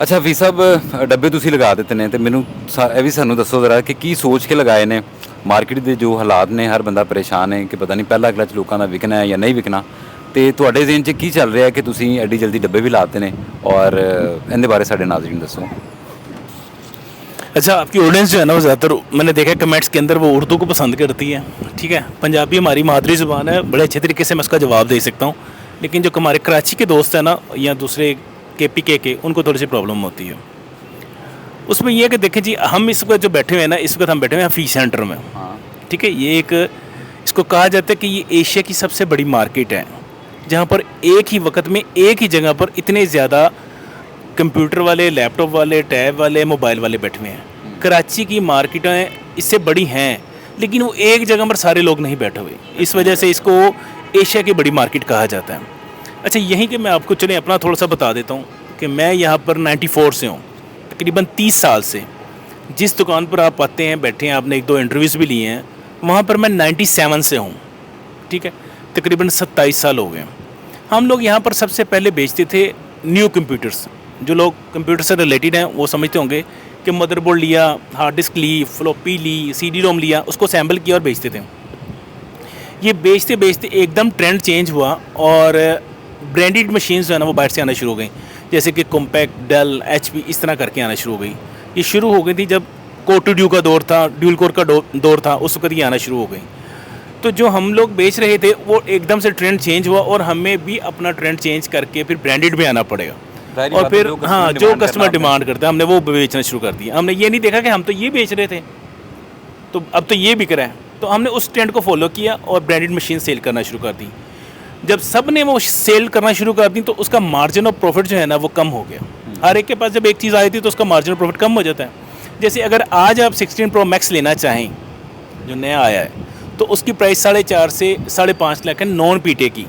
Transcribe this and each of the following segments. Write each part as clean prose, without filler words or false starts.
ਅੱਛਾ ਵੀ ਸਾਹਿਬ ਡੱਬੇ ਤੁਸੀਂ ਲਗਾ ਦਿੱਤੇ ਨੇ ਤੇ ਮੈਨੂੰ ਇਹ ਵੀ ਸਾਨੂੰ ਦੱਸੋ ਜ਼ਰਾ ਕਿ ਕੀ ਸੋਚ ਕੇ ਲਗਾਏ ਨੇ। ਮਾਰਕੀਟ ਦੇ ਜੋ ਹਾਲਾਤ ਨੇ ਹਰ ਬੰਦਾ ਪਰੇਸ਼ਾਨ ਹੈ ਕਿ ਪਤਾ ਨਹੀਂ ਪਹਿਲਾ ਕਲਚ ਲੋਕਾਂ ਦਾ ਵਿਕਣਾ ਹੈ ਜਾਂ ਨਹੀਂ ਵਿਕਣਾ। ਤੇ ਤੁਹਾਡੇ ਜ਼ਿਹਨ 'ਚ ਕੀ ਚੱਲ ਰਿਹਾ ਕਿ ਤੁਸੀਂ ਐਡੀ ਜਲਦੀ ਡੱਬੇ ਵੀ ਲਾਤੇ ਨੇ और ਇਹਦੇ ਬਾਰੇ ਸਾਡੇ ਨਾਜ਼ਰੀਨ ਦੱਸੋ। अच्छा, आपकी ऑडियंस जो है ना वो ज़्यादातर मैंने देखा है कमेंट्स के अंदर वो उर्दू को पसंद करती है। ठीक है, पंजाबी हमारी मादरी ज़ुबान है, बड़े अच्छे तरीके से मैं उसका जवाब दे सकता हूँ। लेकिन जो हमारे कराची के दोस्त हैं ना या दूसरे KPK के, उनको थोड़ी सी प्रॉब्लम होती है उसमें। ये है कि देखें जी, हम इस वक्त जो बैठे हुए हैं ना, इस वक्त हम बैठे हुए हैं फीस सेंटर में। ठीक है, ये एक इसको कहा जाता है कि ये एशिया की सबसे बड़ी मार्केट है, जहाँ पर एक ही वक्त में एक ही जगह पर इतने ज़्यादा कंप्यूटर वाले, लैपटॉप वाले, टैब वाले, मोबाइल वाले बैठे हुए हैं। कराची की मार्केटें इससे बड़ी हैं, लेकिन वो एक जगह पर सारे लोग नहीं बैठे हुए, इस वजह से इसको एशिया की बड़ी मार्केट कहा जाता है। अच्छा, यहीं के मैं आपको चलें अपना थोड़ा सा बता देता हूँ कि मैं यहाँ पर 94 से हूँ, तकरीबन 30 साल से। जिस दुकान पर आप आते हैं, बैठे हैं, आपने 1-2 इंटरव्यूज़ भी लिए हैं, वहाँ पर मैं 97 से हूँ। ठीक है, तकरीबन 27 साल हो गए। हम लोग यहाँ पर सबसे पहले बेचते थे न्यू कंप्यूटर्स। जो लोग कंप्यूटर से रिलेटेड हैं वो समझते होंगे कि मदरबोर्ड लिया, हार्ड डिस्क ली, फ्लॉपी ली, CD रोम लिया, उसको सैम्पल किया और बेचते थे। ये बेचते बेचते एकदम ट्रेंड चेंज हुआ और ब्रांडेड मशीन्स जो है ना वो बाहर से आना शुरू हो गई, जैसे कि कॉम्पैक्ट, डेल, HP, इस तरह करके आना शुरू हो गई। ये शुरू हो गई थी जब कोर टू ड्यू का दौर था, ड्यूल कोर का दौर था, उस वक्त ये आना शुरू हो गई। तो जो हम लोग बेच रहे थे वो एकदम से ट्रेंड चेंज हुआ और हमें भी अपना ट्रेंड चेंज करके फिर ब्रांडेड में आना पड़ेगा। और फिर हाँ, जो कस्टमर डिमांड करते हैं हमने वो बेचना शुरू कर दिया। हमने ये नहीं देखा कि हम तो ये बेच रहे थे तो अब तो ये बिक रहा है, तो हमने उस ट्रेंड को फॉलो किया और ब्रांडेड मशीन सेल करना शुरू कर दी। जब सब ने वो सेल करना शुरू कर दी तो उसका मार्जिन और प्रॉफिट जो है ना वो कम हो गया। हर एक के पास जब एक चीज़ आई थी तो उसका मार्जिन और प्रॉफिट कम हो जाता है। जैसे अगर आज आप 16 Pro Max लेना चाहें जो नया आया है तो उसकी प्राइस 4.5 से 5.5 लाख है नॉन पीटे की।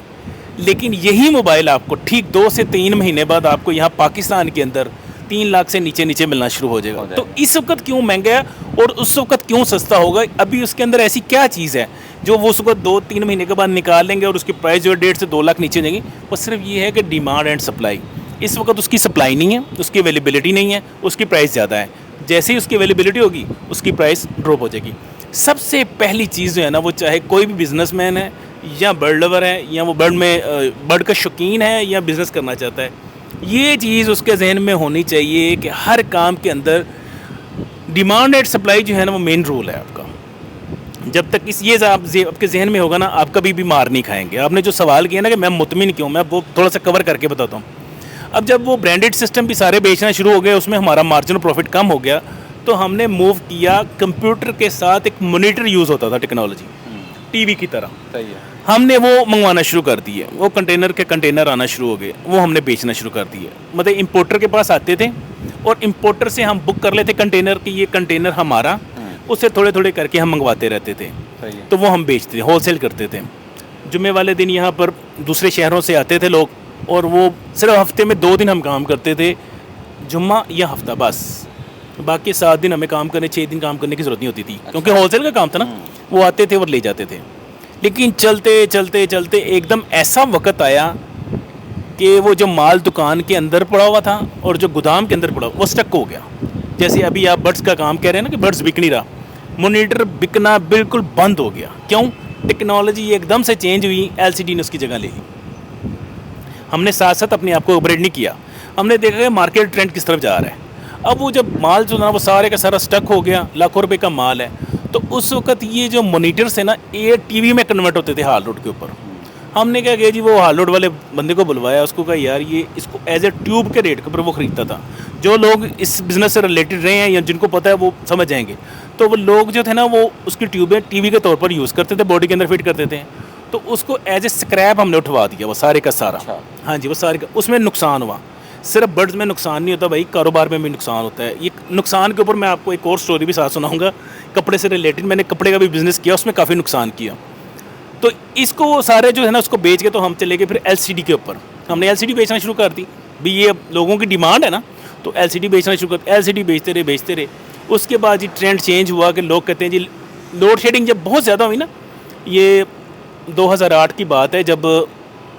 लेकिन यही मोबाइल आपको ठीक 2 से 3 महीने बाद आपको यहाँ पाकिस्तान के अंदर 3 लाख से नीचे नीचे मिलना शुरू हो जाएगा। तो इस वक्त क्यों महंगा है और उस वक्त क्यों सस्ता होगा? अभी उसके अंदर ऐसी क्या चीज़ है जो वो उस वक्त 2-3 महीने के बाद निकाल लेंगे और उसकी प्राइस जो है 1.5 से 2 लाख नीचे जाएगी? वो सिर्फ ये है कि डिमांड एंड सप्लाई। इस वक्त उसकी सप्लाई नहीं है, उसकी अवेलेबिलिटी नहीं है, उसकी प्राइस ज़्यादा है। जैसे ही उसकी अवेलेबिलिटी होगी उसकी प्राइस ड्रॉप हो जाएगी। सबसे पहली चीज़ जो है ना वो चाहे कोई भी बिजनेसमैन है या बर्ड लवर है या वो बर्ड का शौकीन है या बिज़नेस करना चाहता है, ये चीज़ उसके जहन में होनी चाहिए कि हर काम के अंदर डिमांड एंड सप्लाई जो है ना वो मेन रोल है आपका। जब तक ये आपके जहन में होगा ना आप कभी भी मार नहीं खाएंगे। आपने जो सवाल किया ना कि मैं मुतमिन क्यों, मैं वो थोड़ा सा कवर करके बताता हूँ। अब जब वो ब्रांडेड सिस्टम भी सारे बेचना शुरू हो गए, उसमें हमारा मार्जिन प्रॉफिट कम हो गया, तो हमने मूव किया। कंप्यूटर के साथ एक मॉनिटर यूज़ होता था, टेक्नोलॉजी TV की तरह। सही है, हमने वो मंगवाना शुरू कर दिए। वो कंटेनर के कंटेनर आना शुरू हो गए, वो हमने बेचना शुरू कर दिए। मतलब इंपोर्टर के पास आते थे और इंपोर्टर से हम बुक कर लेते कंटेनर कि ये कंटेनर हमारा, उससे थोड़े थोड़े करके हम मंगवाते रहते थे। तो वो हम बेचते थे, होलसेल करते थे। जुम्मे वाले दिन यहाँ पर दूसरे शहरों से आते थे लोग और वो सिर्फ हफ्ते में 2 दिन हम काम करते थे, जुम्मा या हफ्ता, बस। बाकी 7 दिन हमें काम करने, 6 दिन काम करने की ज़रूरत नहीं होती थी। क्योंकि होलसेल का काम था ना, वो आते थे और ले जाते थे। लेकिन चलते चलते चलते एकदम ऐसा वक्त आया कि वो जो माल दुकान के अंदर पड़ा हुआ था और जो गोदाम के अंदर पड़ा वो स्टक हो गया। जैसे अभी आप बर्ड्स का काम कह रहे हैं ना कि बर्ड्स बिक नहीं रहा, मॉनिटर बिकना बिल्कुल बंद हो गया। क्यों? टेक्नोलॉजी एकदम से चेंज हुई, LCD ने उसकी जगह ले ली। हमने साथ साथ अपने आप को अपग्रेड नहीं किया। हमने देखा कि मार्केट ट्रेंड किस तरफ जा रहा है। अब वो जब माल जो ना वो सारे का सारा स्टक हो गया, लाखों रुपए का माल है, तो उस वक्त ये जो मॉनिटर्स है ना ये TV में कन्वर्ट होते थे हाल रोड के ऊपर। हमने क्या किया जी, वो हाल रोड वाले बंदे को बुलवाया, उसको कहा यार ये इसको एज ए ट्यूब के रेट के ऊपर वो ख़रीदता था। जो लोग इस बिज़नेस से रिलेटेड रहे हैं या जिनको पता है वो समझ जाएंगे। तो वो लोग जो थे ना वो उसकी ट्यूबें TV के तौर पर यूज़ करते थे, बॉडी के अंदर फिट करते थे। तो उसको एज ए स्क्रैप हमने उठवा दिया, वो सारे का सारा। हाँ जी, वो सारे का, उसमें नुकसान हुआ। सिर्फ बर्ड्स में नुकसान नहीं होता भाई, कारोबार में भी नुकसान होता है। ये नुकसान के ऊपर मैं आपको एक और स्टोरी भी साथ सुनाऊंगा, कपड़े से रिलेटेड। मैंने कपड़े का भी बिज़नेस किया, उसमें काफ़ी नुकसान किया। तो इसको सारे जो है ना उसको बेच के तो हम चले गए फिर LCD के ऊपर। हमने LCD बेचना शुरू कर दी। भी ये लोगों की डिमांड है ना, तो LCD बेचना शुरू कर, LCD बेचते रहे। उसके बाद जी ट्रेंड चेंज हुआ कि लोग कहते हैं जी लोड शेडिंग जब बहुत ज़्यादा हुई ना, ये 2008 की बात है जब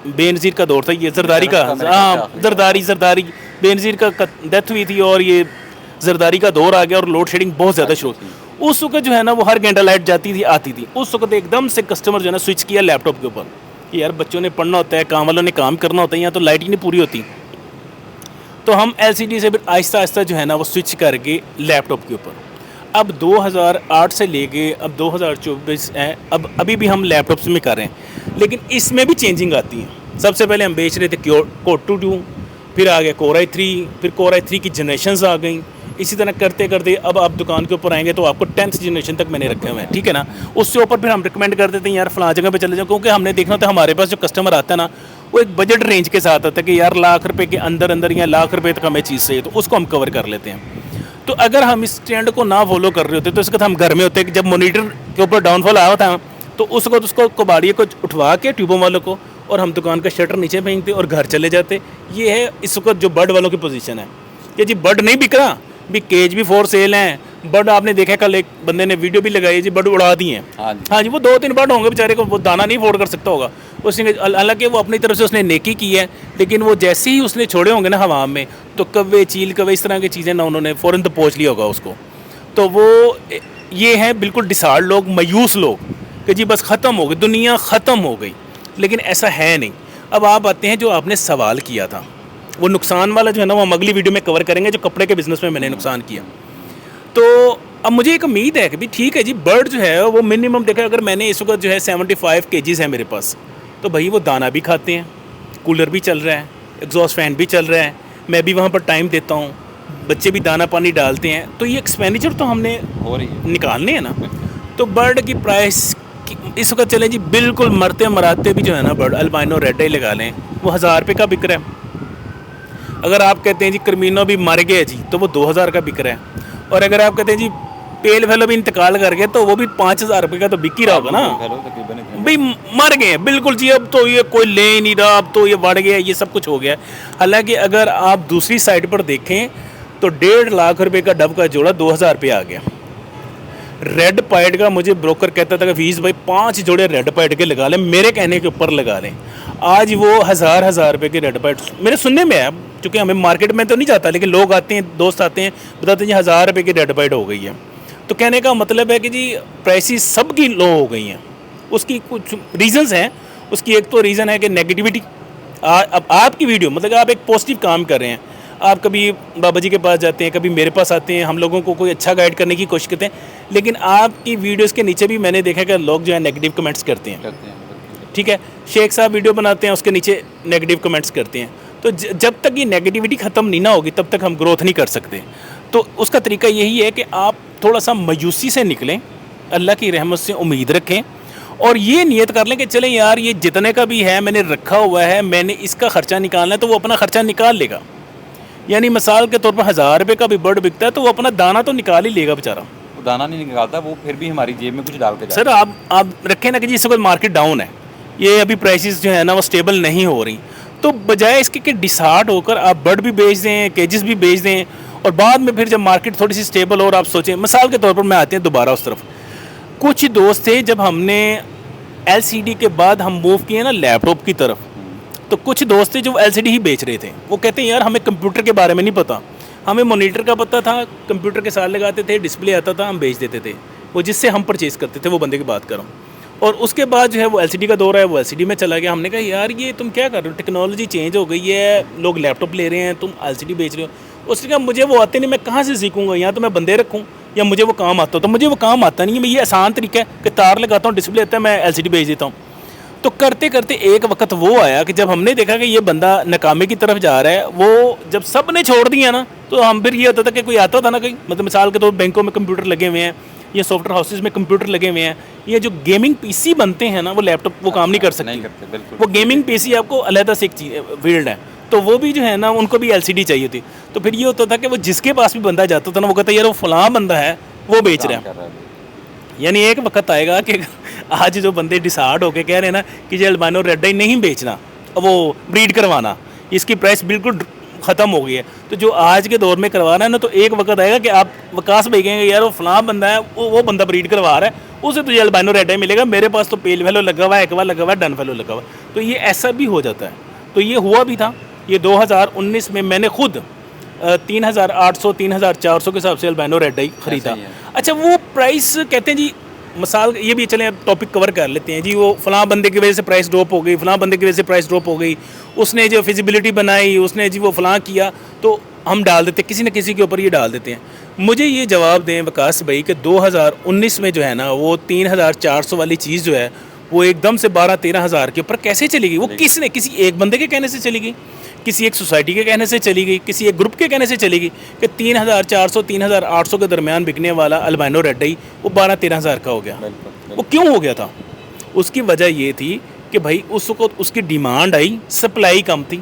बेनज़ीर का दौर था, ये जरदारी का, हाँ जरदारी बेनज़ीर का डेथ हुई थी और ये जरदारी का दौर आ गया और लोड शेडिंग बहुत ज़्यादा शुरू। उस वक्त जो है ना वो हर घंटा लाइट जाती थी आती थी। उस वक्त एकदम से कस्टमर जो है ना स्विच किया लैपटॉप के ऊपर कि यार बच्चों ने पढ़ना होता है, काम वालों ने काम करना होता है, यहाँ तो लाइट ही नहीं पूरी होती। तो हम LCD से फिर आहिस्ता आहिस्ता जो है ना वो स्विच करके लैपटॉप के ऊपर। अब 2008 से लेके अब 2024 है, अब अभी भी हम लैपटॉप्स में कर रहे हैं, लेकिन इसमें भी चेंजिंग आती है। सबसे पहले हम बेच रहे थे कोर 2, फिर आ गया Core i3, फिर Core i3 की जनरेशन्स आ गई। इसी तरह करते करते अब आप दुकान के ऊपर आएंगे तो आपको 10th जनरेशन तक मैंने रखे हुए हैं, ठीक है ना। उससे ऊपर फिर हम रिकमेंड कर देते हैं यार फलां जगह पे चले जाओ, क्योंकि हमने देखना होता है हमारे पास जो कस्टमर आता है ना वो एक बजट रेंज के साथ आता है कि यार लाख रुपए के अंदर अंदर या लाख रुपए तक हमें चीज़ चाहिए, तो उसको हम कवर कर लेते हैं। तो अगर हम इस ट्रेंड को ना फॉलो कर रहे होते तो इसका हम घर में होते कि जब मॉनिटर के ऊपर डाउनफॉल आया था तो उसको कबाड़िए को उठवा के ट्यूबों वालों को और हम दुकान का शटर नीचे फेंकते और घर चले जाते। ये है इस वक्त जो बर्ड वालों की पोजीशन है कि जी बर्ड नहीं बिक रहा, भी केज भी फॉर सेल हैं। बर्ड आपने देखा कल एक बंदे ने वीडियो भी लगाई जी, बर्ड उड़ा दिए हैं। हाँ जी वो 2-3 बर्ड होंगे बेचारे को, वो दाना नहीं अफोर्ड कर सकता होगा उसने, हालांकि वो अपनी तरफ से उसने नेकी की है, लेकिन वो जैसे ही उसने छोड़े होंगे ना हवा में तो कव्वे चील कव्वे इस तरह की चीज़ें ना उन्होंने फ़ौरन तो पहुँच लिया होगा उसको। तो वो ये हैं बिल्कुल डिसार्ड लोग, मायूस लोग कि जी बस ख़त्म हो गई दुनिया, ख़त्म हो गई। लेकिन ऐसा है नहीं। अब आप आते हैं जो आपने सवाल किया था वो नुकसान वाला जो है ना वो हम अगली वीडियो में कवर करेंगे, जो कपड़े के बिज़नेस में मैंने नुकसान किया। तो अब मुझे एक उम्मीद है कि भी ठीक है जी बर्ड जो है वो मिनिमम देखा, अगर मैंने इस वक्त जो है 75 kgs है मेरे पास, तो भाई वो दाना भी खाते हैं, कूलर भी चल रहा है, एग्जॉस्ट फैन भी चल रहा है, मैं भी वहाँ पर टाइम देता हूँ, बच्चे भी दाना पानी डालते हैं, तो ये एक्सपेंडिचर तो हमने हो रही है निकालने हैं ना। तो बर्ड की प्राइस इस वक्त चले जी बिल्कुल मरते मराते भी जो है ना बर्ड अल्बाइनो रेड आई लगा लें वो 1000 रुपये का बिक रहा है। अगर आप कहते हैं जी कर्मीनो भी मर गए जी तो वो 2000 का बिक रहा है। और अगर आप कहते हैं जी पेल फेलो भी इंतकाल कर गए तो वो भी 5000 रुपये का तो बिक ही रहा होगा ना। भाई मर गए बिल्कुल जी, अब तो ये कोई ले नहीं रहा, अब तो ये बढ़ गया, ये सब कुछ हो गया। हालांकि अगर आप दूसरी साइड पर देखें तो 1.5 लाख रुपए का डब का जोड़ा 2000 रुपये आ गया। रेड पाइड का मुझे ब्रोकर कहता था कि फीस भाई 5 जोड़े रेड पाइड के लगा लें, मेरे कहने के ऊपर लगा लें। आज वो हज़ार रुपये के रेड पाइड मेरे सुनने में है, क्योंकि हमें मार्केट में तो नहीं जाता, लेकिन लोग आते हैं, दोस्त आते हैं, बताते हैं जी 1000 रुपये की रेड पाइड हो गई है। तो कहने का मतलब है कि जी प्राइसेस सब की लो हो गई हैं। उसकी कुछ रीज़न्स हैं। उसकी एक तो रीज़न है कि नेगेटिविटी। अब आपकी वीडियो मतलब आप एक पॉजिटिव काम कर रहे हैं, आप कभी बाबा जी के पास जाते हैं, कभी मेरे पास आते हैं, हम लोगों को कोई अच्छा गाइड करने की कोशिश करते हैं, लेकिन आपकी वीडियोज़ के नीचे भी मैंने देखा कि लोग जो है नेगेटिव कमेंट्स करते हैं। ठीक है, शेख साहब वीडियो बनाते हैं उसके नीचे नेगेटिव कमेंट्स करते हैं। तो जब तक ये नेगेटिविटी ख़त्म नहीं ना होगी तब तक हम ग्रोथ नहीं कर सकते। तो उसका तरीका यही है कि आप थोड़ा सा मायूसी से निकलें, अल्लाह की रहमत से उम्मीद रखें और ये नियत कर लें कि चलें यार ये जितने का भी है मैंने रखा हुआ है, मैंने इसका ख़र्चा निकालना है, तो वो अपना ख़र्चा निकाल लेगा। यानी मिसाल के तौर पर 1000 रुपये का भी बर्ड बिकता है तो वो अपना दाना तो निकाल ही लेगा बेचारा। वो दाना नहीं निकालता, वो फिर भी हमारी जेब में कुछ डाल के सर आप रखें ना कि जी इस वक्त मार्केट डाउन है, ये अभी प्राइसेस जो है ना वो स्टेबल नहीं हो रही, तो बजाय इसके कि डिसार्ट होकर आप बर्ड भी बेच दें, केजेस भी बेच दें और बाद में फिर जब मार्केट थोड़ी सी स्टेबल हो और आप सोचें, मिसाल के तौर पर मैं आते हैं दोबारा उस तरफ। कुछ दोस्त थे जब हमने LCD के बाद हम मूव किए ना लैपटॉप की तरफ, तो कुछ दोस्त थे जो LCD ही बेच रहे थे। वो कहते हैं यार हमें कंप्यूटर के बारे में नहीं पता, हमें मॉनिटर का पता था, कंप्यूटर के साथ लगाते थे, डिस्प्ले आता था, हम बेच देते थे। वो जिससे हम परचेज़ करते थे वो बंदे की बात कर रहा हूँ। और उसके बाद जो है वो LCD का दौर है, वो LCD में चला गया। हमने कहा यार ये तुम क्या कर रहे हो, टेक्नोलॉजी चेंज हो गई है, लोग लैपटॉप ले रहे हैं, तुम LCD बेच रहे हो। उसने कहा मुझे वो आते नहीं, मैं कहाँ से सीखूंगा, यहाँ तो मैं बंदे रखूँ या मुझे वो काम आता हो। तो मुझे वो काम आता नहीं है, मैं ये आसान तरीका है कि तार लगाता हूँ, डिस्प्ले आता है, मैं LCD बेच देता हूँ। तो करते करते एक वक्त वो आया कि जब हमने देखा कि ये बंदा नाकामी की तरफ जा रहा है, वो जब सब ने छोड़ दिया ना तो हम फिर ये होता था कि कोई आता था ना कहीं, मतलब मिसाल के तौर बैंकों में कंप्यूटर लगे हुए हैं, ये सॉफ्टवेयर हाउसेज में कंप्यूटर लगे हुए हैं, ये जो गेमिंग PC बनते हैं ना वो लैपटॉप वो काम नहीं कर सकते, वो गेमिंग PC आपको अलहदा से एक चीज़ फील्ड है। तो वो भी जो है ना उनको भी LCD चाहिए थी। तो फिर ये होता था कि वो जिसके पास भी बंदा जाता था ना वो कहता यार वो फलां बंदा है वो बेच रहा है। यानी एक वक्त आएगा कि आज जो बंदे डिसार्ड होके कह रहे हैं ना कि ये अल्बाइनो रेड आई नहीं बेचना, वो ब्रीड करवाना, इसकी प्राइस बिल्कुल ख़त्म हो गई है। तो जो आज के दौर में करवाना है ना, तो एक वक्त आएगा कि आप वकास भाई कहेंगे यार वो फलां बंदा है, वो बंदा ब्रीड करवा रहा है, उसे तुझे अल्बाइनो रेड आई मिलेगा, मेरे पास तो पेल फेलो लगा हुआ है, एक्वा लगा हुआ है, डन फेलो लगा हुआ है। तो ये ऐसा भी हो जाता है। तो ये हुआ भी था ये 2019 में मैंने खुद 3,800 3,400 के हिसाब से अल्बाइनो रेड आई ख़रीदा। ऐसा ही है। अच्छा, वो प्राइस कहते हैं जी, मिसाल ये भी चलें, अब टॉपिक कवर कर लेते हैं जी, वो फ़लाँ बंदे की वजह से प्राइस ड्रॉप हो गई, फ़लाँ बंदे की वजह से प्राइस ड्रॉप हो गई, उसने जो फिजिबिलिटी बनाई, उसने जी वो फ़लाँ किया, तो हम डाल देते, किसी न किसी के ऊपर ये डाल देते हैं। मुझे ये जवाब दें विकास भाई कि 2019 में जो है ना, वो 3,400 वाली चीज़ जो है वो एकदम से 12-13 हज़ार के ऊपर कैसे चली गई? वो किसने, किसी एक बंदे के कहने से चली गई, किसी एक सोसाइटी के कहने से चली गई, किसी एक ग्रुप के कहने से चली गई कि 3,400 3,800 के दरमियान बिकने वाला अल्बाइनो रेड आई वो 12-13 हज़ार का हो गया। वो क्यों हो गया था? उसकी वजह ये थी कि भाई उसको उसकी डिमांड आई, सप्लाई कम थी,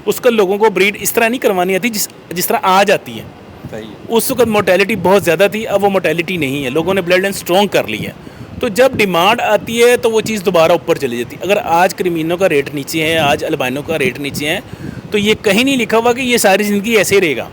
उसका लोगों को ब्रीड इस तरह नहीं करवानी आती जिस तरह आज आती है। सही है। उस वक्त मोर्टेलिटी बहुत ज़्यादा थी, अब वो मोर्टेलिटी नहीं है, लोगों ने ब्लड लाइन स्ट्रॉन्ग कर ली है। तो जब डिमांड आती है तो वो चीज़ दोबारा ऊपर चली जाती है। अगर आज क्रीमिनो का रेट नीचे है, आज अल्बाइनो का रेट नीचे है, तो ये कहीं नहीं लिखा हुआ कि ये सारी ज़िंदगी ऐसे ही रहेगा।